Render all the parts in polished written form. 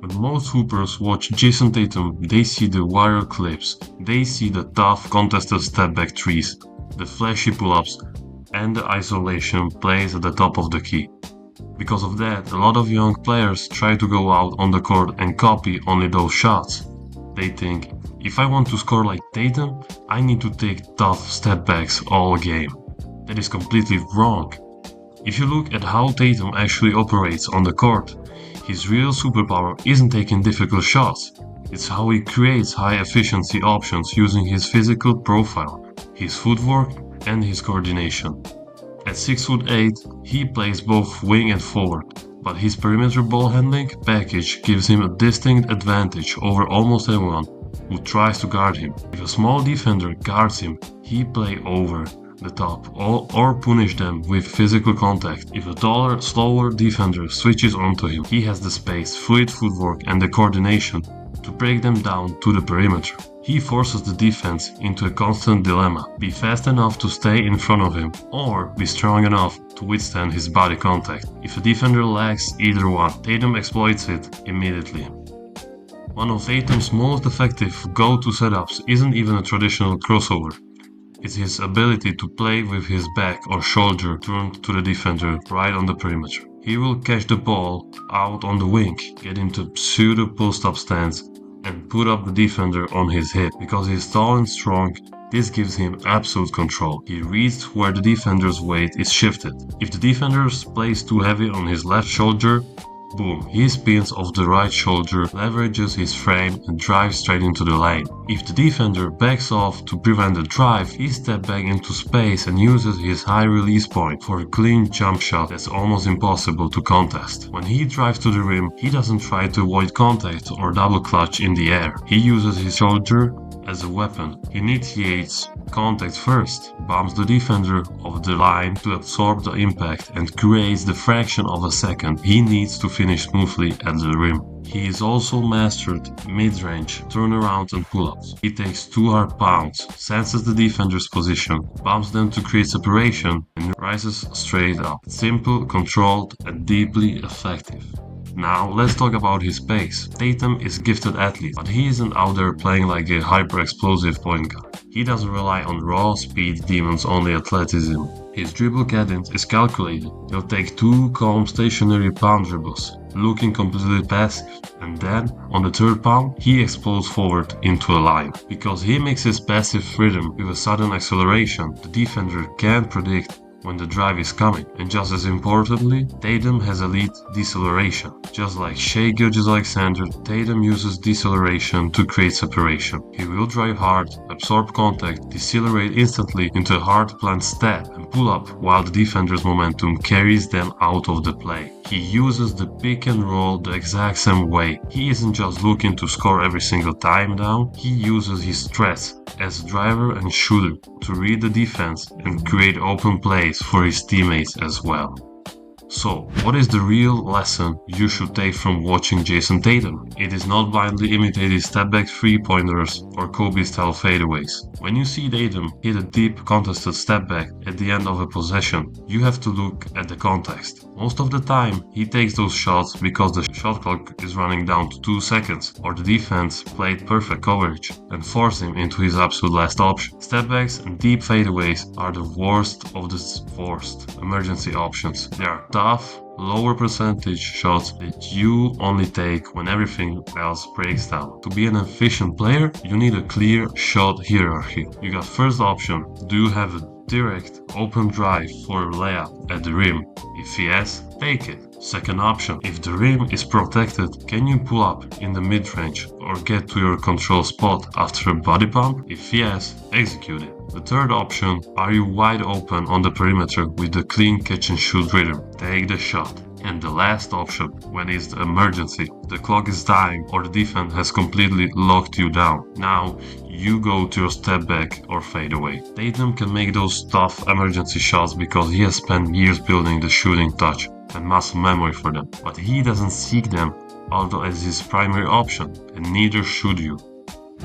When most hoopers watch Jayson Tatum, they see the viral clips, they see the tough contested step back threes, the flashy pull-ups, and the isolation plays at the top of the key. Because of that, a lot of young players try to go out on the court and copy only those shots. They think, if I want to score like Tatum, I need to take tough step backs all game. That is completely wrong. If you look at how Tatum actually operates on the court, his real superpower isn't taking difficult shots. It's how he creates high efficiency options using his physical profile, his footwork, and his coordination. At 6'8", he plays both wing and forward, but his perimeter ball handling package gives him a distinct advantage over almost everyone who tries to guard him. If a small defender guards him, he plays over the top or punish them with physical contact. If a taller, slower defender switches onto him, he has the space, fluid footwork, and the coordination to break them down to the perimeter. He forces the defense into a constant dilemma: be fast enough to stay in front of him, or be strong enough to withstand his body contact. If a defender lacks either one, Tatum exploits it immediately. One of Tatum's most effective go-to setups isn't even a traditional crossover. It's his ability to play with his back or shoulder turned to the defender right on the perimeter. He will catch the ball out on the wing, get into pseudo post-up stance, and put up the defender on his hip. Because he is tall and strong, this gives him absolute control. He reads where the defender's weight is shifted. If the defender plays too heavy on his left shoulder, boom, he spins off the right shoulder, leverages his frame, and drives straight into the lane. If the defender backs off to prevent the drive, he steps back into space and uses his high release point for a clean jump shot that's almost impossible to contest. When he drives to the rim, he doesn't try to avoid contact or double clutch in the air. He uses his shoulder as a weapon. He initiates contact first, bumps the defender off the line to absorb the impact, and creates the fraction of a second he needs to finish smoothly at the rim. He is also mastered mid-range, turnaround and pull-ups. He takes 2 hard pounds, senses the defender's position, bumps them to create separation, and rises straight up. Simple, controlled, and deeply effective. Now let's talk about his pace. Tatum is a gifted athlete, but he isn't out there playing like a hyper-explosive point guard. He doesn't rely on raw speed demons, only athleticism. His dribble cadence is calculated. He'll take 2 calm stationary pound dribbles, looking completely passive, and then, on the 3rd pound, he explodes forward into a line. Because he mixes passive rhythm with a sudden acceleration, the defender can't predict when the drive is coming. And just as importantly, Tatum has elite deceleration. Just like Shai Gilgeous-Alexander, Tatum uses deceleration to create separation. He will drive hard, absorb contact, decelerate instantly into a hard planned step, and pull up while the defender's momentum carries them out of the play. He uses the pick and roll the exact same way. He isn't just looking to score every single time down, he uses his stress as driver and shooter to read the defense and create open plays for his teammates as well. So, what is the real lesson you should take from watching Jayson Tatum? It is not blindly imitating step-back three-pointers or Kobe-style fadeaways. When you see Tatum hit a deep contested step-back at the end of a possession, you have to look at the context. Most of the time, he takes those shots because the shot clock is running down to 2 seconds, or the defense played perfect coverage and forced him into his absolute last option. Step-backs and deep fadeaways are the worst of the forced emergency options. They are tough, lower percentage shots that you only take when everything else breaks down. To be an efficient player, you need a clear shot hierarchy. You got first option: do you have a direct open drive for a layup at the rim? If yes, take it. Second option: if the rim is protected, can you pull up in the mid-range or get to your control spot after a body pump? If yes, execute it. The third option: are you wide open on the perimeter with the clean catch and shoot rhythm? Take the shot. And the last option, when it's the emergency, the clock is dying or the defense has completely locked you down. Now you go to your step back or fade away. Tatum can make those tough emergency shots because he has spent years building the shooting touch and muscle memory for them. But he doesn't seek them out as his primary option, and neither should you.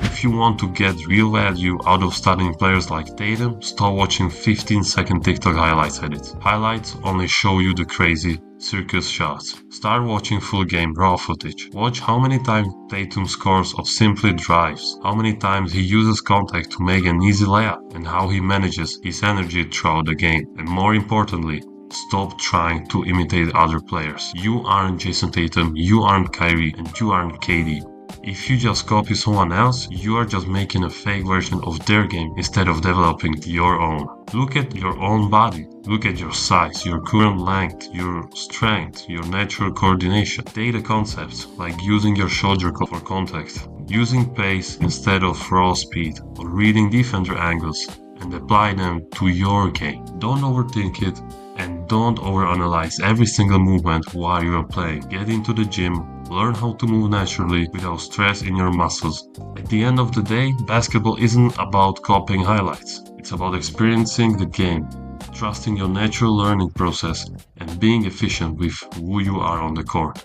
If you want to get real value out of studying players like Tatum, stop watching 15-second TikTok highlights edits. Highlights only show you the crazy circus shots. Start watching full game raw footage. Watch how many times Tatum scores off simply drives, how many times he uses contact to make an easy layup, and how he manages his energy throughout the game. And more importantly, stop trying to imitate other players. You aren't Jayson Tatum, you aren't Kyrie, and you aren't KD. If you just copy someone else, you are just making a fake version of their game instead of developing your own. Look at your own body. Look at your size, your current length, your strength, your natural coordination. Take the concepts like using your shoulder for contact, using pace instead of raw speed, or reading defender angles, and apply them to your game. Don't overthink it. And don't overanalyze every single movement while you are playing. Get into the gym, learn how to move naturally without stress in your muscles. At the end of the day, basketball isn't about copying highlights. It's about experiencing the game, trusting your natural learning process, and being efficient with who you are on the court.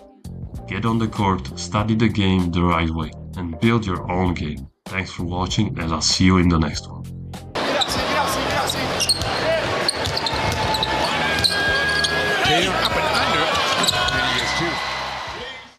Get on the court, study the game the right way, and build your own game. Thanks for watching, and I'll see you in the next one.